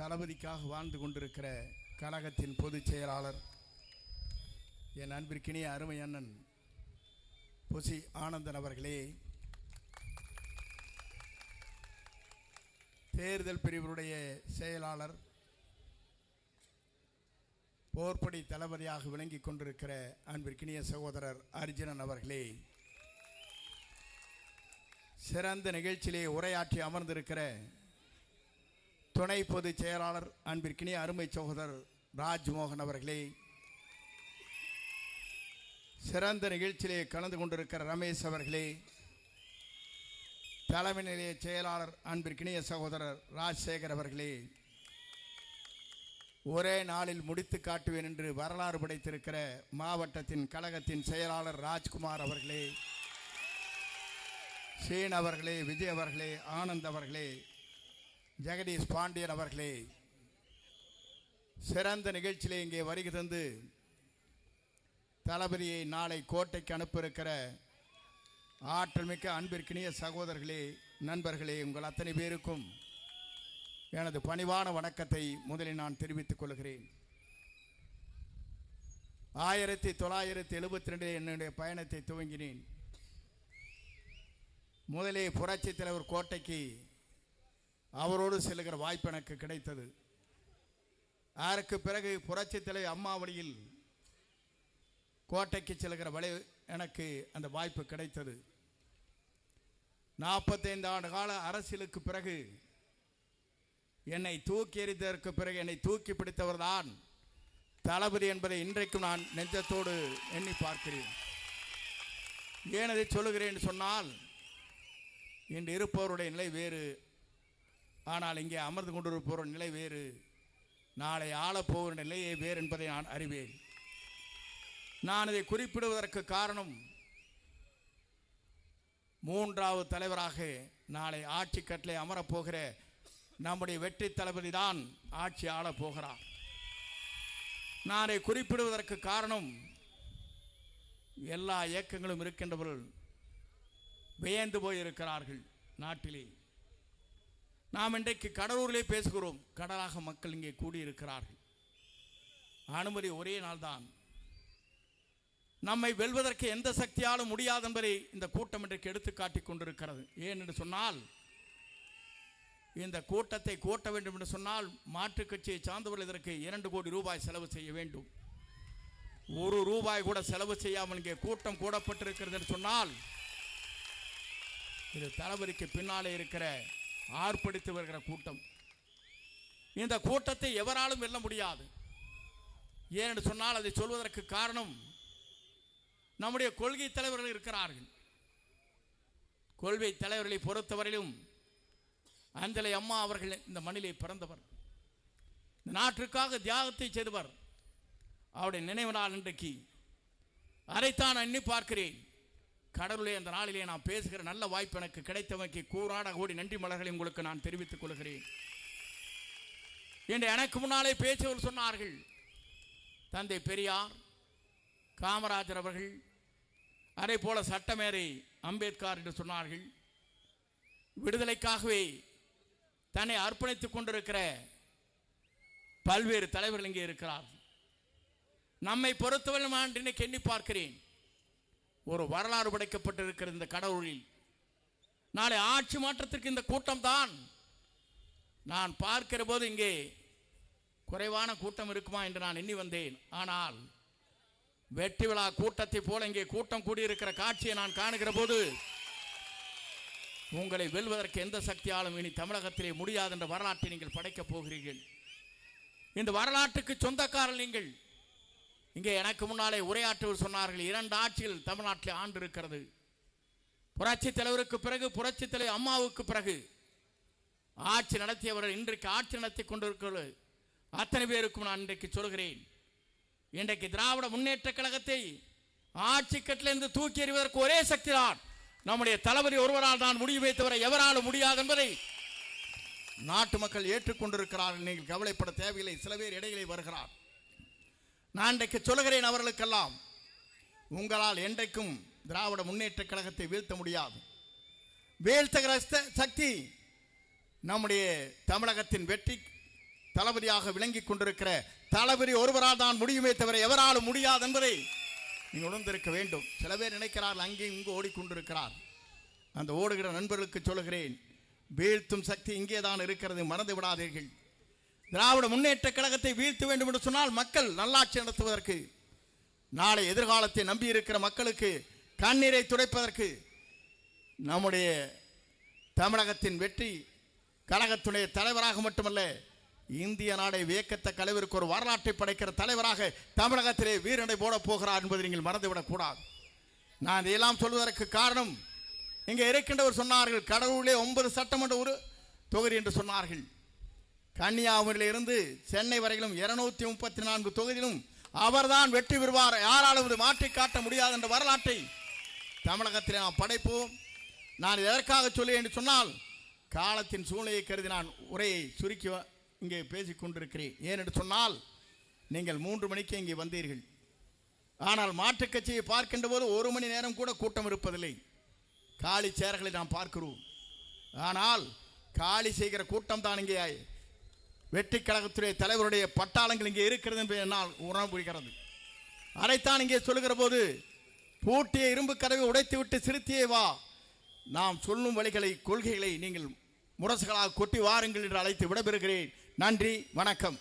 தளபதிக்காக வாழ்ந்து கொண்டிருக்கிற கழகத்தின் பொதுச் செயலாளர் என் அன்பிற்கினிய அருமை அண்ணன் பொசி ஆனந்தன் அவர்களே, தேர்தல் பிரிவுடைய செயலாளர், போர்ப்படை தளபதியாக விளங்கி கொண்டிருக்கிற அன்பிற்கினிய சகோதரர் அர்ஜுனன் அவர்களே, சிறந்த நிகழ்ச்சியிலே உரையாற்றி அமர்ந்திருக்கிற துணை பொதுச் செயலாளர் அன்பிற்கினிய அருமை சகோதரர் ராஜ்மோகன் அவர்களே, சிறந்த நிகழ்ச்சியிலே கலந்து கொண்டிருக்கிற ரமேஷ் அவர்களே, தலைமை நிலைய செயலாளர் அன்பிற்கினிய சகோதரர் ராஜசேகர் அவர்களே, ஒரே நாளில் முடித்து காட்டுவேன் என்று வரலாறு படைத்திருக்கிற மாவட்டத்தின் கழகத்தின் செயலாளர் ராஜ்குமார் அவர்களே, ஷேன் அவர்களே, விஜய் அவர்களே, ஆனந்த் அவர்களே, ஜெகதீஷ் பாண்டியன் அவர்களே, சிறந்த நிகழ்ச்சியிலே இங்கே வருகை தந்து தளபதியை நாளை கோட்டைக்கு அனுப்ப இருக்கிற ஆற்றல் மிக்க அன்பிற்கினிய சகோதரர்களே, நண்பர்களே, உங்கள் அத்தனை பேருக்கும் எனது பணிவான வணக்கத்தை முதலில் நான் தெரிவித்துக் கொள்கிறேன். 1972 என்னுடைய பயணத்தை துவங்கினேன். முதலே புரட்சி தலைவர் கோட்டைக்கு அவரோடு செல்லுகிற வாய்ப்பு எனக்கு கிடைத்தது. அதற்கு பிறகு புரட்சி தலைவர் அம்மா வழியில் கோட்டைக்கு செல்கிற வழி எனக்கு அந்த வாய்ப்பு கிடைத்தது. 45 ஆண்டு கால அரசியலுக்கு பிறகு என்னை தூக்கி எறிந்ததற்கு பிறகு என்னை தூக்கி பிடித்தவர் தான் தளபதி என்பதை இன்றைக்கும் நான் நெஞ்சத்தோடு எண்ணி பார்க்கிறேன். ஏன் அதை சொல்லுகிறேன் சொன்னால், இன்று இருப்பவருடைய நிலை வேறு, ஆனால் இங்கே அமர்ந்து கொண்டிருப்பவருடைய நிலை வேறு, நாளை ஆளப்போகிற நிலையே வேறு என்பதை நான் அறிவேன். நான் இதை குறிப்பிடுவதற்கு காரணம், மூன்றாவது தலைவராக நாளை ஆட்சி கட்டளை அமரப்போகிற நம்முடைய வெற்றி தளபதி தான் ஆட்சி ஆளப்போகிறார். நான் இதை குறிப்பிடுவதற்கு காரணம், எல்லா இயக்கங்களும் இருக்கின்றவர்கள் வியந்து போயிருக்கிறார்கள். நாட்டிலே நாம் இன்றைக்கு கடலூரிலே பேசுகிறோம், கடலாக மக்கள் இங்கே கூடியிருக்கிறார்கள். அனுமதி ஒரே நாள் தான். நம்மை வெல்வதற்கு எந்த சக்தியாலும் முடியாது என்பதை இந்த கூட்டம் இன்றைக்கு எடுத்து காட்டிக் கொண்டிருக்கிறது. ஏன் என்று சொன்னால், இந்த கூட்டத்தை கூட்ட வேண்டும் என்று சொன்னால் மாற்றுக் கட்சியை சார்ந்தவர்கள் இதற்கு 2 கோடி ரூபாய் செலவு செய்ய வேண்டும். 1 ரூபாய் கூட செலவு செய்யாமல் இங்கே கூட்டம் கூடப்பட்டிருக்கிறது என்று சொன்னால், இது தளபதிக்கு பின்னாலே இருக்கிற ஆர்ப்பரித்து வருகிற கூட்டம். இந்த கூட்டத்தை எவராலும் வெல்ல முடியாது. ஏனென்று சொன்னால், அதை சொல்வதற்கு காரணம், நம்முடைய கொள்கை தலைவர்கள் இருக்கிறார்கள். கொள்கை தலைவர்களை பொறுத்தவரையிலும் அஞ்சலை அம்மா அவர்கள் இந்த மண்ணிலே பிறந்தவர், இந்த நாட்டிற்காக தியாகத்தை செய்தவர். அவருடைய நினைவு நாள் இன்றைக்கு. அதைத்தான் எண்ணி பார்க்கிறேன். கடவுளே, அந்த நாளிலே நான் பேசுகிற நல்ல வாய்ப்பு எனக்கு கிடைத்தமைக்கு கூறாட கோடி நன்றி மலர்களை உங்களுக்கு நான் தெரிவித்துக் கொள்கிறேன். என்று எனக்கு முன்னாலே பேசியவர் சொன்னார்கள், தந்தை பெரியார், காமராஜர் அவர்கள், அதே போல சட்டமேதை அம்பேத்கர் என்று சொன்னார்கள். விடுதலைக்காகவே தன்னை அர்ப்பணித்துக் கொண்டிருக்கிற பல்வேறு தலைவர்கள் இங்கே இருக்கிறார்கள். நம்மை பொறுத்தவரை நான் இன்னைக்கு எண்ணி பார்க்கிறேன், ஒரு வரலாறு படைக்கப்பட்டிருக்கிற இந்த கடவுளில் நாளை ஆட்சி மாற்றத்திற்கு இந்த கூட்டம் தான். நான் பார்க்கிற போது இங்கே குறைவான கூட்டம் இருக்குமா என்று நான் எண்ணி வந்தேன். ஆனால் வெற்றி விழா கூட்டத்தை போல இங்கே கூட்டம் கூடியிருக்கிற காட்சியை நான் காணுகிற போது, உங்களை வெல்வதற்கு எந்த சக்தியாலும் இனி தமிழகத்திலே முடியாது என்ற வரலாற்றை நீங்கள் படைக்கப் போகிறீர்கள். இந்த வரலாற்றுக்கு சொந்தக்காரர்கள் நீங்கள். இங்கே எனக்கு முன்னாலே உரையாற்றுவர் சொன்னார்கள், 2 ஆட்சிகள் தமிழ்நாட்டில் ஆண்டு இருக்கிறது. புரட்சி தலைவருக்கு பிறகு, புரட்சி தலைவர் அம்மாவுக்கு பிறகு ஆட்சி நடத்தியவர்கள் இன்றைக்கு ஆட்சி நடத்தி கொண்டிருக்கிறது. அத்தனை பேருக்கும் நான் இன்றைக்கு சொல்கிறேன், இன்றைக்கு திராவிட முன்னேற்ற கழகத்தை ஆட்சி கட்டிலிருந்து தூக்கி எறிவதற்கு ஒரே சக்தி தான் நம்முடைய தளபதி ஒருவரால் தான் முடியுமே தவிர எவராலும் முடியாது என்பதை நாட்டு மக்கள் ஏற்றுக்கொண்டிருக்கிறார்கள். நீங்கள் கவலைப்பட தேவையில்லை. சில பேர் இடையிலே வருகிறார். நான் இன்றைக்கு சொல்கிறேன் அவர்களுக்கெல்லாம், உங்களால் என்றைக்கும் திராவிட முன்னேற்ற கழகத்தை வீழ்த்த முடியாது. வீழ்த்துகிற சக்தி நம்முடைய தமிழகத்தின் வெற்றி தளபதியாக விளங்கி கொண்டிருக்கிற தளபதி ஒருவரால் தான் முடியுமே தவிர எவராலும் முடியாது என்பதை நீங்கள் உணர்ந்திருக்க வேண்டும். சில பேர் நினைக்கிறார்கள் அங்கே இங்கு ஓடிக்கொண்டிருக்கிறார். அந்த ஓடுகிற நண்பர்களுக்கு சொல்லுகிறேன், வீழ்த்தும் சக்தி இங்கே தான் இருக்கிறது, மறந்து விடாதீர்கள். திராவிட முன்னேற்ற கழகத்தை வீழ்த்த வேண்டும் என்று சொன்னால் மக்கள் நல்லாட்சி நடத்துவதற்கு, நாளை எதிர்காலத்தை நம்பியிருக்கிற மக்களுக்கு கண்ணீரை துடைப்பதற்கு, நம்முடைய தமிழகத்தின் வெற்றி கழகத்துடைய தலைவராக மட்டுமல்ல, இந்திய நாடை வியக்கத்தக்க அளவிற்கு ஒரு வரலாற்றை படைக்கிற தலைவராக தமிழகத்திலே வீரனை போட போகிறார் என்பதை நீங்கள் மறந்துவிடக்கூடாது. நான் இதையெல்லாம் சொல்வதற்கு காரணம், இங்கே இருக்கின்றவர் சொன்னார்கள் கடவுளே 9 சட்டமன்ற தொகுதி என்று சொன்னார்கள். கன்னியாகுமரியிலிருந்து சென்னை வரையிலும் 234 தொகுதியிலும் அவர்தான் வெற்றி பெறுவார், யாராலும் மாற்றி காட்ட முடியாது என்ற வரலாற்றை தமிழகத்தில் நாம் படைப்போம். நான் எதற்காக சொல்லி என்று சொன்னால், காலத்தின் சூழ்நிலையை கருதி நான் உரையை சுருக்கி இங்கே பேசிக் கொண்டிருக்கிறேன். ஏனென்று சொன்னால், நீங்கள் 3 மணிக்கு இங்கே வந்தீர்கள். ஆனால் மாற்றுக் கட்சியை பார்க்கின்ற போது 1 மணி நேரம் கூட கூட்டம் இருப்பதில்லை. காலி சேர்களை நாம் பார்க்கிறோம். ஆனால் காலி செய்கிற கூட்டம் தான் இங்கே வெற்றி கழகத்துடைய தலைவருடைய பட்டாளங்கள் இங்கே இருக்கிறது என்பதை என்னால் உணர முடிகிறது. அதைத்தான் இங்கே சொல்லுகிற போது, பூட்டிய இரும்பு கதவை உடைத்துவிட்டு சிறுத்தியே வா, நாம் சொல்லும் வழிகளை கொள்கைகளை நீங்கள் முரசுகளாக கொட்டி வாருங்கள் என்று அழைத்து விடைபெறுகிறேன். நன்றி, வணக்கம்.